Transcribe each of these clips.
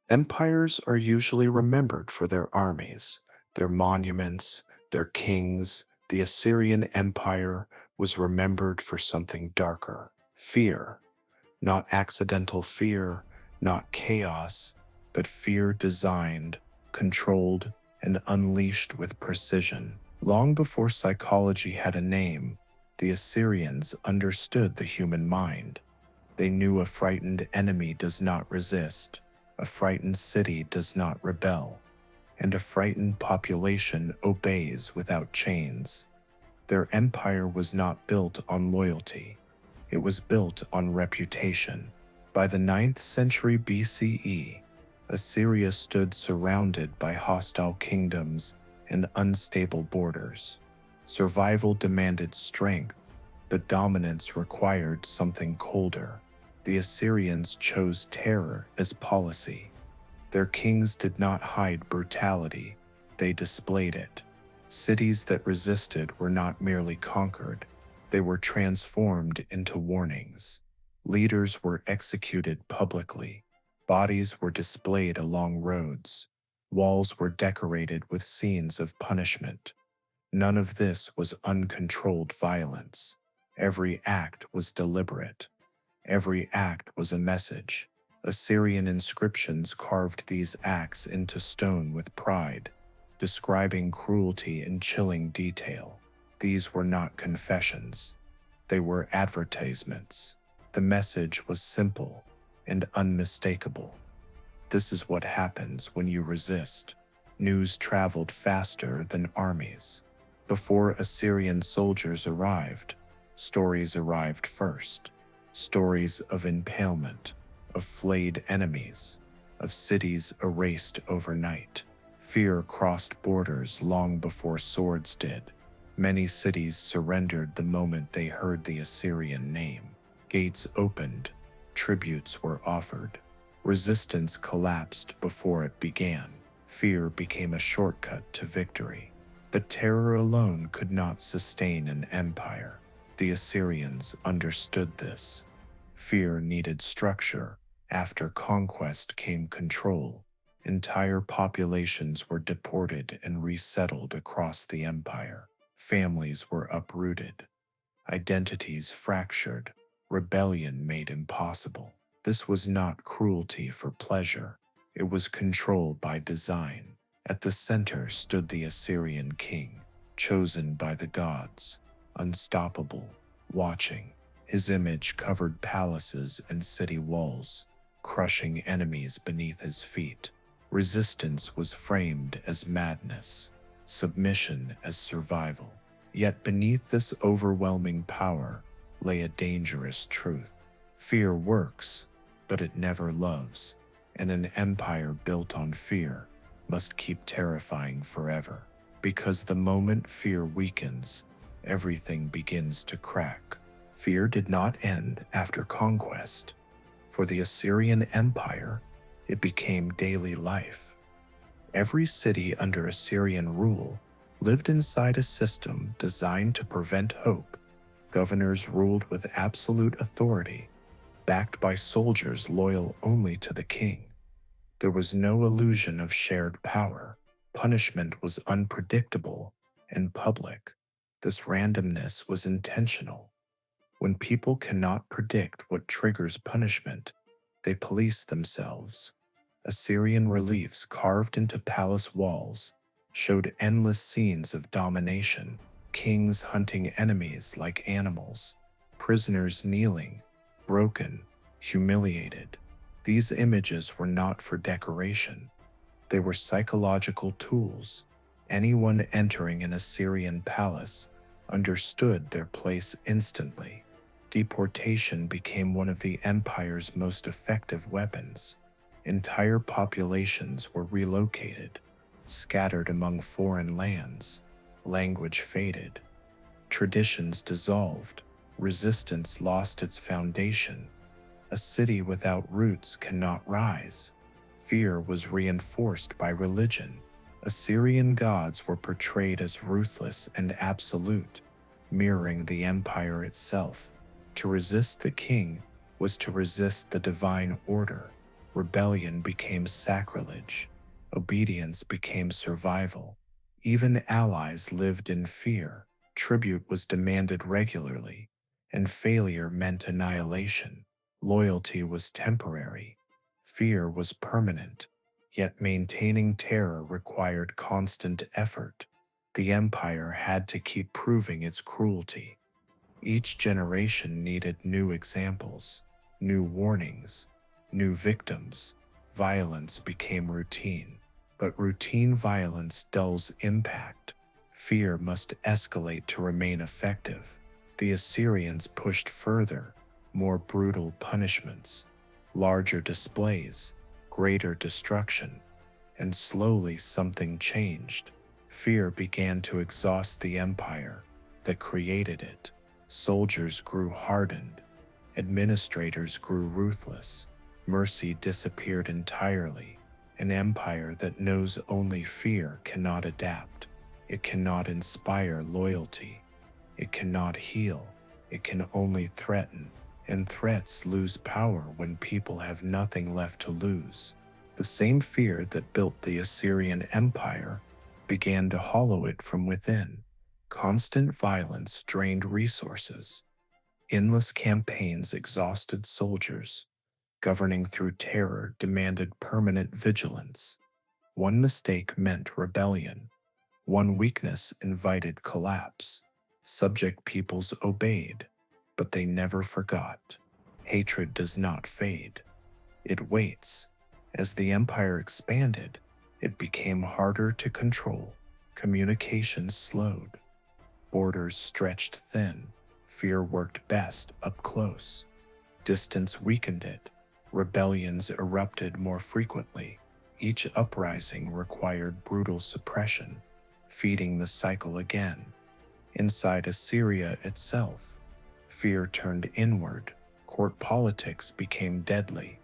Empires are usually remembered for their armies, their monuments, their kings. The Assyrian Empire was remembered for something darker: fear. Not accidental fear, not chaos, but fear designed, controlled, and unleashed with precision. Long before psychology had a name, the Assyrians understood the human mind. They knew a frightened enemy does not resist, a frightened city does not rebel, and a frightened population obeys without chains. Their empire was not built on loyalty. It was built on reputation. By the 9th century BCE, Assyria stood surrounded by hostile kingdoms and unstable borders. Survival demanded strength, but dominance required something colder. The Assyrians chose terror as policy. Their kings did not hide brutality, they displayed it. Cities that resisted were not merely conquered, they were transformed into warnings. Leaders were executed publicly. Bodies were displayed along roads. Walls were decorated with scenes of punishment. None of this was uncontrolled violence. Every act was deliberate. Every act was a message. Assyrian inscriptions carved these acts into stone with pride, describing cruelty in chilling detail. These were not confessions. They were advertisements. The message was simple and unmistakable. This is what happens when you resist. News traveled faster than armies. Before Assyrian soldiers arrived, stories arrived first. Stories of impalement, of flayed enemies, of cities erased overnight. Fear crossed borders long before swords did. Many cities surrendered the moment they heard the Assyrian name. Gates opened, tributes were offered. Resistance collapsed before it began. Fear became a shortcut to victory. But terror alone could not sustain an empire. The Assyrians understood this. Fear needed structure. After conquest came control. Entire populations were deported and resettled across the empire. Families were uprooted. Identities fractured. Rebellion made impossible. This was not cruelty for pleasure. It was control by design. At the center stood the Assyrian king, chosen by the gods, unstoppable, watching. His image covered palaces and city walls, crushing enemies beneath his feet. Resistance was framed as madness, submission as survival. Yet beneath this overwhelming power lay a dangerous truth. Fear works, but it never loves, and an empire built on fear must keep terrifying forever. Because the moment fear weakens, everything begins to crack. Fear did not end after conquest. For the Assyrian Empire, it became daily life. Every city under Assyrian rule lived inside a system designed to prevent hope. Governors ruled with absolute authority, backed by soldiers loyal only to the king. There was no illusion of shared power. Punishment was unpredictable and public. This randomness was intentional. When people cannot predict what triggers punishment, they police themselves. Assyrian reliefs carved into palace walls showed endless scenes of domination, kings hunting enemies like animals, prisoners kneeling, broken, humiliated. These images were not for decoration. They were psychological tools. Anyone entering an Assyrian palace understood their place instantly. Deportation became one of the empire's most effective weapons. Entire populations were relocated, scattered among foreign lands. Language faded. Traditions dissolved. Resistance lost its foundation. A city without roots cannot rise. Fear was reinforced by religion. Assyrian gods were portrayed as ruthless and absolute, mirroring the empire itself. To resist the king was to resist the divine order. Rebellion became sacrilege. Obedience became survival. Even allies lived in fear. Tribute was demanded regularly, and failure meant annihilation. Loyalty was temporary. Fear was permanent. Yet maintaining terror required constant effort. The empire had to keep proving its cruelty. Each generation needed new examples, new warnings, new victims. Violence became routine, but routine violence dulls impact. Fear must escalate to remain effective. The Assyrians pushed further, more brutal punishments, larger displays, greater destruction, and slowly something changed. Fear began to exhaust the empire that created it. Soldiers grew hardened, administrators grew ruthless, mercy disappeared entirely. An empire that knows only fear cannot adapt. It cannot inspire loyalty. It cannot heal. It can only threaten, and threats lose power when people have nothing left to lose. The same fear that built the Assyrian Empire began to hollow it from within. Constant violence drained resources. Endless campaigns exhausted soldiers. Governing through terror demanded permanent vigilance. One mistake meant rebellion. One weakness invited collapse. Subject peoples obeyed, but they never forgot. Hatred does not fade. It waits. As the empire expanded, it became harder to control. Communications slowed. Borders stretched thin. Fear worked best up close. Distance weakened it. Rebellions erupted more frequently. Each uprising required brutal suppression, feeding the cycle again. Inside Assyria itself, fear turned inward. Court politics became deadly.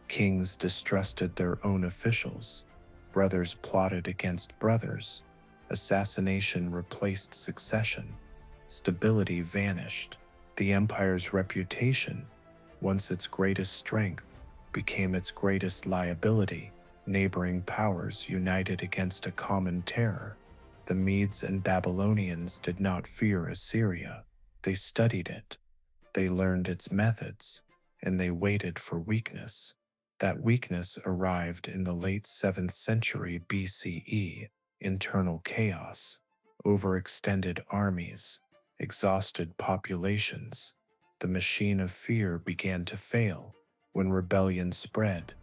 Kings distrusted their own officials. Brothers plotted against brothers. Assassination replaced succession. Stability vanished. The empire's reputation, once its greatest strength, became its greatest liability. Neighboring powers united against a common terror. The Medes and Babylonians did not fear Assyria. They studied it. They learned its methods, and they waited for weakness. That weakness arrived in the late 7th century BCE. Internal chaos, overextended armies, exhausted populations. The machine of fear began to fail. When rebellion spread,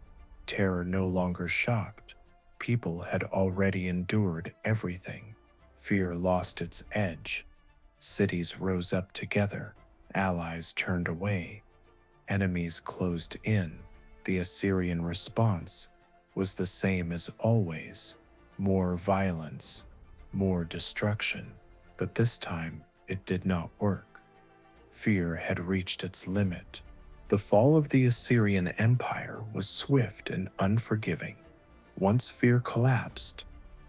terror no longer shocked. People had already endured everything. Fear lost its edge. Cities rose up together. Allies turned away. Enemies closed in. The Assyrian response was the same as always. More violence, more destruction. But this time, it did not work. Fear had reached its limit. The fall of the Assyrian Empire was swift and unforgiving. Once fear collapsed,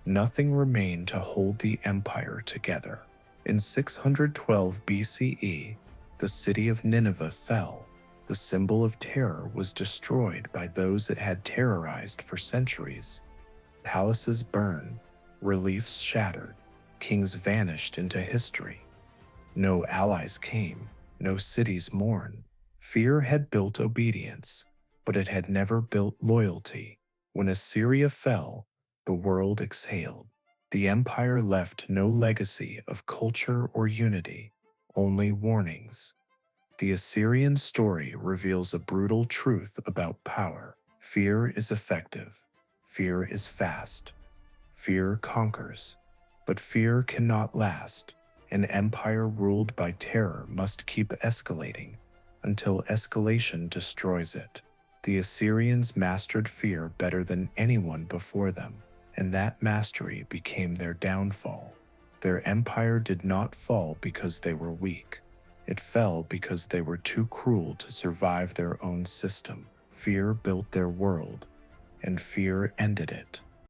nothing remained to hold the empire together. In 612 BCE, the city of Nineveh fell. The symbol of terror was destroyed by those it had terrorized for centuries. Palaces burned, reliefs shattered, kings vanished into history. No allies came, no cities mourned. Fear had built obedience, but it had never built loyalty. When Assyria fell, the world exhaled. The empire left no legacy of culture or unity, only warnings. The Assyrian story reveals a brutal truth about power. Fear is effective. Fear is fast. Fear conquers. But fear cannot last. An empire ruled by terror must keep escalating until escalation destroys it. The Assyrians mastered fear better than anyone before them, and that mastery became their downfall. Their empire did not fall because they were weak. It fell because they were too cruel to survive their own system. Fear built their world, and fear ended it.